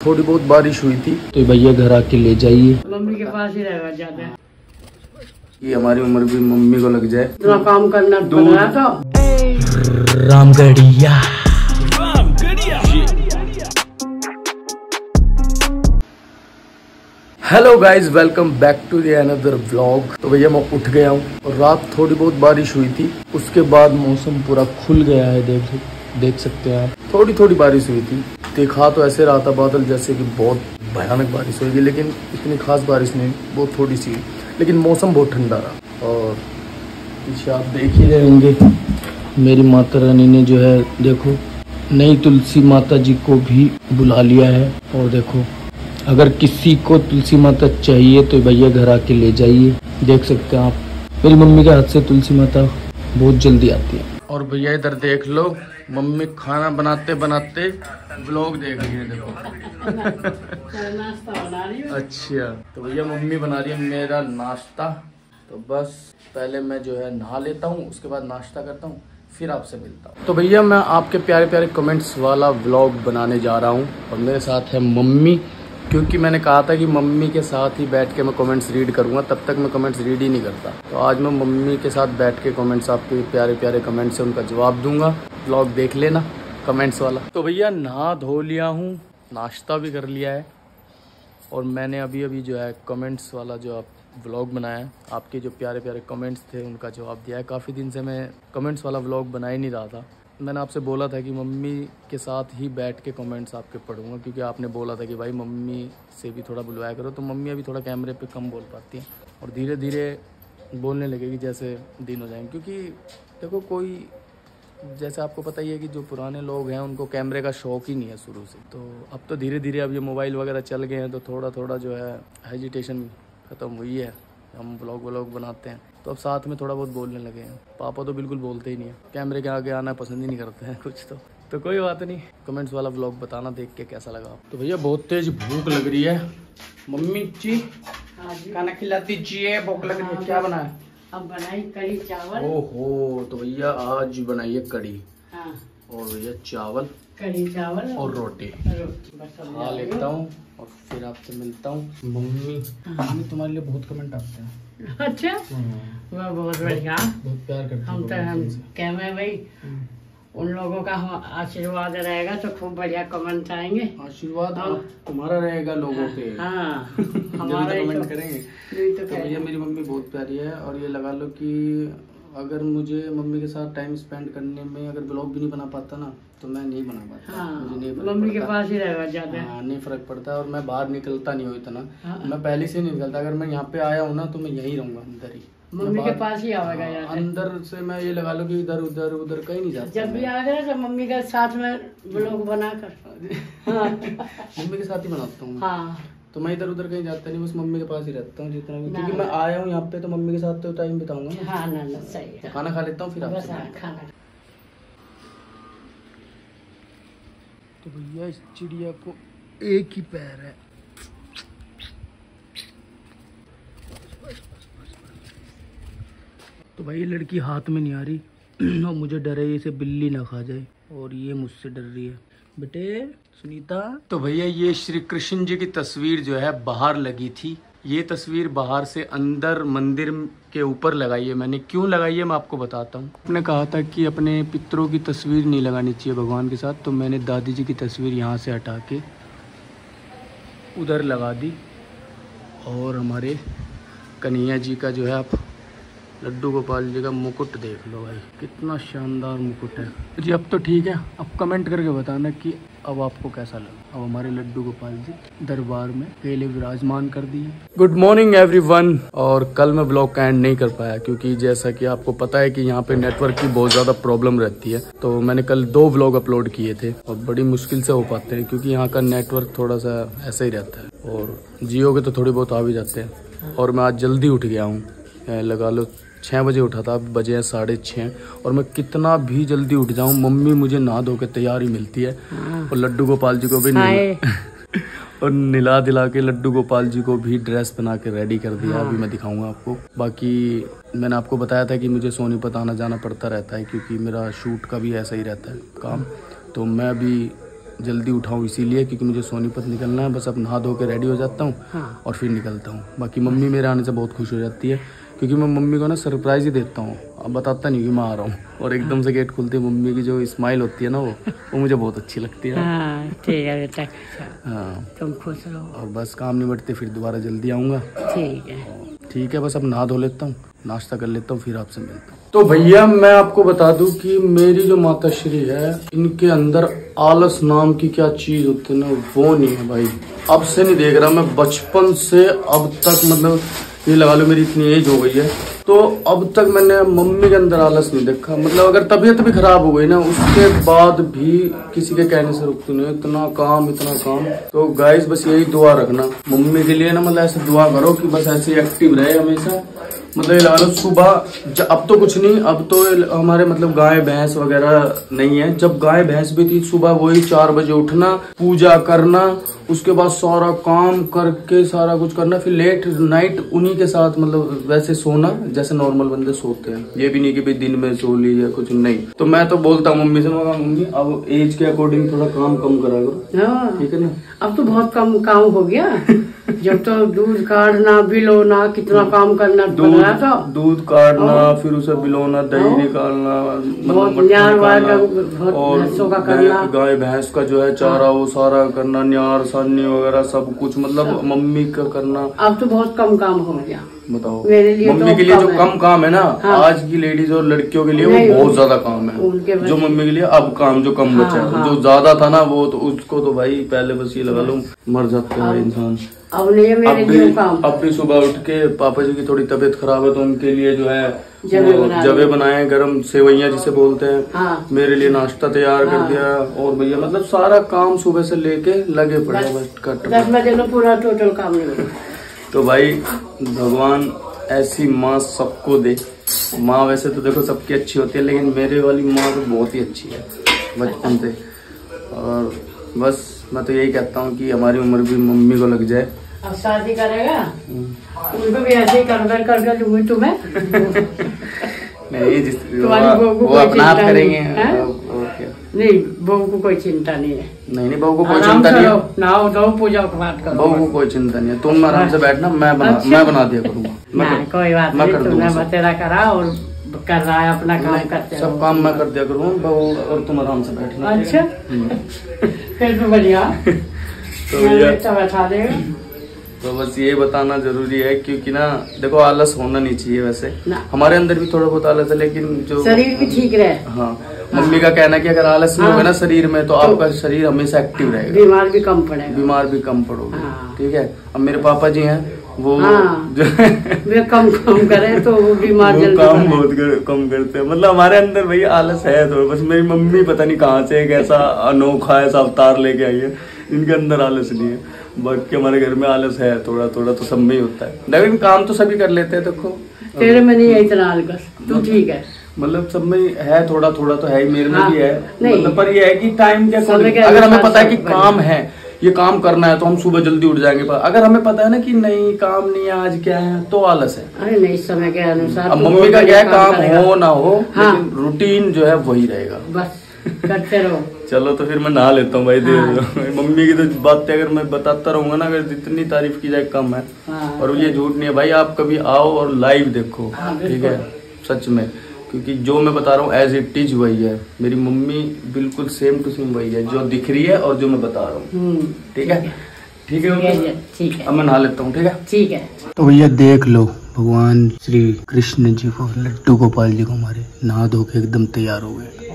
थोड़ी बहुत बारिश हुई थी तो भैया घर आके ले जाइए, मम्मी के पास ही रहेगा ज्यादा। ये हमारी उम्र भी मम्मी को लग जाए। इतना काम करना पड़ रहा था। Ramgarhia hello guys, welcome back to the another vlog. तो भैया मैं उठ गया हूँ और रात थोड़ी बहुत बारिश हुई थी, उसके बाद मौसम पूरा खुल गया है। देख सकते हैं आप, थोड़ी थोड़ी बारिश हुई थी। देखा तो ऐसे रहा था बादल जैसे कि बहुत भयानक बारिश होगी, लेकिन इतनी खास बारिश नहीं, बहुत थोड़ी सी, लेकिन मौसम बहुत ठंडा रहा। और पीछे आप देख ही रहे होंगे मेरी माता रानी ने जो है, देखो नई तुलसी माता जी को भी बुला लिया है। और देखो, अगर किसी को तुलसी माता चाहिए तो भैया घर आके ले जाइए। देख सकते हैं आप, मेरी मम्मी के हाथ से तुलसी माता बहुत जल्दी आती है। और भैया इधर देख लो, मम्मी खाना बनाते बनाते व्लॉग देख रही है। देखो नाश्ता बना रही हूँ। अच्छा, तो भैया मम्मी बना रही है मेरा नाश्ता। तो बस पहले मैं जो है नहा लेता हूँ, उसके बाद नाश्ता करता हूँ, फिर आपसे मिलता हूँ। तो भैया मैं आपके प्यारे प्यारे कमेंट्स वाला व्लॉग बनाने जा रहा हूँ और मेरे साथ है मम्मी, क्योंकि मैंने कहा था कि मम्मी के साथ ही बैठ के मैं कमेंट्स रीड करूंगा, तब तक मैं कमेंट्स रीड ही नहीं करता। तो आज मैं मम्मी के साथ बैठ के कमेंट्स, आपके प्यारे प्यारे कमेंट्स है उनका जवाब दूंगा। व्लॉग देख लेना कमेंट्स वाला। तो भैया नहा धो लिया हूँ, नाश्ता भी कर लिया है, और मैंने अभी जो है कमेंट्स वाला जो आप व्लॉग बनाया है, आपके जो प्यारे प्यारे कमेंट्स थे उनका जवाब दिया है। काफ़ी दिन से मैं कमेंट्स वाला व्लॉग बना ही नहीं रहा था। मैंने आपसे बोला था कि मम्मी के साथ ही बैठ के कमेंट्स आपके पढ़ूंगा, क्योंकि आपने बोला था कि भाई मम्मी से भी थोड़ा बुलवाया करो। तो मम्मी अभी थोड़ा कैमरे पे कम बोल पाती हैं और धीरे धीरे बोलने लगेगी जैसे दिन हो जाएंगे। क्योंकि देखो, कोई जैसे आपको पता ही है कि जो पुराने लोग हैं उनको कैमरे का शौक ही नहीं है शुरू से। तो अब तो धीरे धीरे अब ये मोबाइल वगैरह चल गए हैं, तो थोड़ा थोड़ा जो है हेजिटेशन ख़त्म हुई है। हम व्लॉग बनाते हैं तो अब साथ में थोड़ा बहुत बोलने लगे हैं। पापा तो बिल्कुल बोलते ही नहीं है, कैमरे के आगे आना पसंद ही नहीं करते हैं कुछ। तो कोई बात नहीं, कमेंट्स वाला व्लॉग बताना देख के कैसा लगा। तो भैया बहुत तेज भूख लग रही है। मम्मी जी खाना खिला दीजिए, भूख लग रही है। क्या बना है? अब बनाई कढ़ी चावल। ओहो, तो भैया आज बनाइए कढ़ी। हाँ। और भैया चावल, कढ़ी चावल और रोटी खा लेता हूँ और फिर आपसे मिलता हूँ। मम्मी तुम्हारे लिए बहुत कमेंट आते हैं। अच्छा, वह बहुत बढ़िया, बहुत प्यार करते हम तो हम कहते भाई उन लोगों का आशीर्वाद रहेगा तो खूब बढ़िया कमेंट आएंगे। आशीर्वाद तुम्हारा रहेगा लोगों पे। हाँ, हमारा कमेंट तो करेंगे। तो भैया मेरी मम्मी बहुत प्यारी है, और ये लगा लो कि अगर मुझे मम्मी के साथ टाइम स्पेंड करने में अगर ब्लॉग भी नहीं बना पाता ना, तो मैं नहीं बना पाता। हाँ, मुझे नहीं मम्मी के पास ही रहेगा ज्यादा। हाँ, नहीं फर्क पड़ता, और मैं बाहर निकलता नहीं हूँ इतना। हाँ। मैं पहले से नहीं निकलता। अगर मैं यहाँ पे आया हूँ ना तो मैं यहीं रहूंगा, अंदर ही, मम्मी के पास ही आवेगा हाँ, यार। अंदर से मैं ये लगा लो कि इधर उधर कहीं नहीं जाता। जब भी आ गया तो मम्मी के साथ में ब्लॉग बनाकर हाँ। मम्मी के साथ ही बनाता हूँ। हाँ, तो मैं इधर उधर कहीं जाता नहीं, बस मम्मी के पास ही रहता हूँ जितना भी, क्योंकि मैं आया हूँ यहाँ पे तो मम्मी के साथ तो टाइम बिताऊंगा ना। हाँ, ना सही है। खाना खा लेता हूँ फिर बस आपसे। हाँ, खाना। तो भैया इस चिड़िया को एक ही पैर है। तो भाई ये लड़की हाथ में नहीं आ रही और मुझे डर है इसे बिल्ली ना खा जाए, और ये मुझसे डर रही है। बेटे सुनीता। तो भैया ये श्री कृष्ण जी की तस्वीर जो है बाहर लगी थी। ये तस्वीर बाहर से अंदर मंदिर के ऊपर लगाई है मैंने। क्यों लगाई है मैं आपको बताता हूँ। आपने कहा था कि अपने पितरों की तस्वीर नहीं लगानी चाहिए भगवान के साथ, तो मैंने दादी जी की तस्वीर यहाँ से हटा के उधर लगा दी। और हमारे कन्हैया जी का जो है, आप लड्डू गोपाल जी का मुकुट देख लो भाई, कितना शानदार मुकुट है जी। अब तो ठीक है, अब कमेंट करके बताना कि अब आपको कैसा लगा। अब हमारे लड्डू गोपाल जी दरबार में अकेले विराजमान कर दिए। Good morning everyone. और कल मैं ब्लॉग का एंड नहीं कर पाया, क्योंकि जैसा कि आपको पता है कि यहाँ पे नेटवर्क की बहुत ज्यादा प्रॉब्लम रहती है। तो मैंने कल 2 व्लॉग अपलोड किए थे, और बड़ी मुश्किल से हो पाते हैं, क्योंकि यहाँ का नेटवर्क थोड़ा सा ऐसा ही रहता है, और जियो के तो थोड़ी बहुत आ भी जाते हैं। और मैं आज जल्दी उठ गया हूँ, लगा लो 6 बजे उठा था, अब बजे हैं 6:30। और मैं कितना भी जल्दी उठ जाऊं, मम्मी मुझे नहा धो के तैयार ही मिलती है। और लड्डू गोपाल जी को भी और निला दिला के लड्डू गोपाल जी को भी ड्रेस बना के रेडी कर दिया। अभी मैं दिखाऊंगा आपको। बाकी मैंने आपको बताया था कि मुझे सोनीपत आना जाना पड़ता रहता है, क्योंकि मेरा शूट का भी ऐसा ही रहता है काम। तो मैं अभी जल्दी उठाऊं इसीलिए, क्योंकि मुझे सोनीपत निकलना है। बस अब नहा धो के रेडी हो जाता हूँ और फिर निकलता हूँ। बाकी मम्मी मेरे आने से बहुत खुश हो जाती है, क्योंकि मैं मम्मी को ना सरप्राइज ही देता हूँ, अब बताता नहीं कि मैं आ रहा हूँ। और एकदम से गेट खुलते मम्मी की जो स्माइल होती है ना, वो मुझे बहुत अच्छी लगती है। हाँ ठीक है बेटा, हाँ तुम खुश रहो। और बस काम निपटते फिर दोबारा जल्दी आऊँगा। ठीक है, बस अब नहा धो लेता हूँ, नाश्ता कर लेता हूँ, फिर आपसे मिलता हूँ। तो भैया मैं आपको बता दूं कि मेरी जो माताश्री है, इनके अंदर आलस नाम की क्या चीज होती है ना, वो नहीं है भाई। अब से नहीं देख रहा मैं, बचपन से अब तक, मतलब ये लगा लो मेरी इतनी एज हो गई है, तो अब तक मैंने मम्मी के अंदर आलस नहीं देखा। मतलब अगर तबीयत भी खराब हो गई ना, उसके बाद भी किसी के कहने से रुकती नहीं, इतना काम। तो गाइस बस यही दुआ रखना मम्मी के लिए ना, मतलब ऐसे दुआ करो कि बस ऐसे एक्टिव रहे हमेशा। मतलब ये लगा लो सुबह, अब तो कुछ नहीं, अब तो हमारे मतलब गाय भैंस वगैरह नहीं है। जब गाय भैंस भी थी, सुबह वही 4 बजे उठना, पूजा करना, उसके बाद सारा काम करके सारा कुछ करना, फिर लेट नाइट उन्हीं के साथ, मतलब वैसे सोना जैसे नॉर्मल बंदे सोते हैं। ये भी नहीं कि भाई दिन में सो ली या कुछ नहीं। तो मैं तो बोलता हूँ मम्मी से, मम्मी अब एज के अकॉर्डिंग थोड़ा काम कम करा करो, ठीक है ना। अब तो बहुत कम काम हो गया। जब तो दूध काटना, बिलोना, कितना काम करना पड़ा था। दूध काटना, फिर उसे बिलोना, दही निकालना, और गाय भैंस का जो है चारा वो सारा करना, न्यार सानी वगैरह सब कुछ, मतलब मम्मी का करना। अब तो बहुत कम काम हो गया। बताओ मम्मी के लिए जो कम काम है ना, आज की लेडीज और लड़कियों के लिए वो बहुत ज्यादा काम है। जो मम्मी के लिए अब काम जो कम बचा है, जो ज्यादा था ना वो तो उसको तो भाई पहले बस ये लगा लो मर जाते हैं इंसान। अब भी सुबह उठ के पापा जी की थोड़ी तबीयत खराब है, तो उनके लिए जो है जवे बनाए, गरम सेवैया जिसे बोलते हैं, मेरे लिए नाश्ता तैयार कर दिया। और भैया मतलब सारा काम सुबह से लेके लगे पड़े, बस 10 बजे में पूरा टोटल काम नहीं। तो भाई भगवान ऐसी माँ सबको दे। माँ वैसे तो देखो सबकी अच्छी होती है, लेकिन मेरे वाली माँ तो बहुत ही अच्छी है बचपन से। और बस मैं तो यही कहता हूँ कि हमारी उम्र भी मम्मी को लग जाए। अब शादी करेगा उनको भी ऐसे ही कर लूंगी तुम्हें। नहीं, वो अपना आप करेंगे। नहीं, बहू को कोई चिंता नहीं है। नहीं बहू को कोई चिंता नहीं है। नहाओ धो पूजा पाठ करो, बहू को कोई चिंता नहीं है। तुम आराम से बैठना, मैं बना दिया करूँगा। कोई बात नहीं, तुमने बतेरा करा और कर रहा है अपना काम करते सब काम मैं कर दिया करूँगा, बहू और तुम आराम से बैठना। अच्छा फिर तो बढ़िया। तो बैठा देगा। तो बस ये बताना जरूरी है, क्योंकि ना देखो आलस होना नहीं चाहिए। वैसे हमारे अंदर भी थोड़ा बहुत आलस है, लेकिन जो शरीर भी ठीक रहे। हाँ, मम्मी का कहना है कि अगर आलस नहीं होगा ना शरीर में, तो आपका शरीर हमेशा एक्टिव रहेगा, बीमार भी कम पड़ेगा, बीमार भी कम पड़ोगे। ठीक है। अब मेरे पापा जी हैं, वो वे कम करे तो वो बीमार जल्दी काम बहुत कम करते हैं। मतलब हमारे अंदर भैया आलस है थोड़ा, बस मेरी मम्मी पता नहीं कहाँ से एक ऐसा अनोखा ऐसा अवतार लेके आई है, इनके अंदर आलस नहीं है। बाकी हमारे घर में आलस है थोड़ा थोड़ा, तो सब में ही होता है, लेकिन काम तो सभी कर लेते हैं। देखो तेरे में नहीं है इतना आलस, तू ठीक है। मतलब सब में है, थोड़ा थोड़ा तो है ही, मेरे में भी है। मतलब पर ये है कि टाइम के अगर हमें पता है कि काम है, ये काम करना है, तो हम सुबह जल्दी उठ जाएंगे। पर अगर हमें पता है ना कि नहीं काम नहीं है, आज क्या है, तो आलस है। अरे नहीं, समय के अनुसार। अब मम्मी का क्या है, काम हो ना हो, लेकिन रूटीन जो है वही रहेगा, बस करते रहो। चलो तो फिर मैं नहा लेता हूँ भाई। मम्मी की तो बातें अगर मैं बताता रहूंगा ना, अगर जितनी तारीफ की जाए कम है। और ये झूठ नहीं है भाई, आप कभी आओ और लाइव देखो, ठीक है, सच में। क्योंकि जो मैं बता रहा हूँ एज इट इज वही है। मेरी मम्मी बिल्कुल सेम टू सेम वही है, जो दिख रही है और जो मैं बता रहा हूँ। ठीक है, ठीक है, ठीक है। अब मैं नहा लेता हूँ। ठीक है, ठीक है। तो भैया देख लो, भगवान श्री कृष्ण जी को, लड्डू गोपाल जी को हमारे नहा धो के एकदम तैयार हो गए।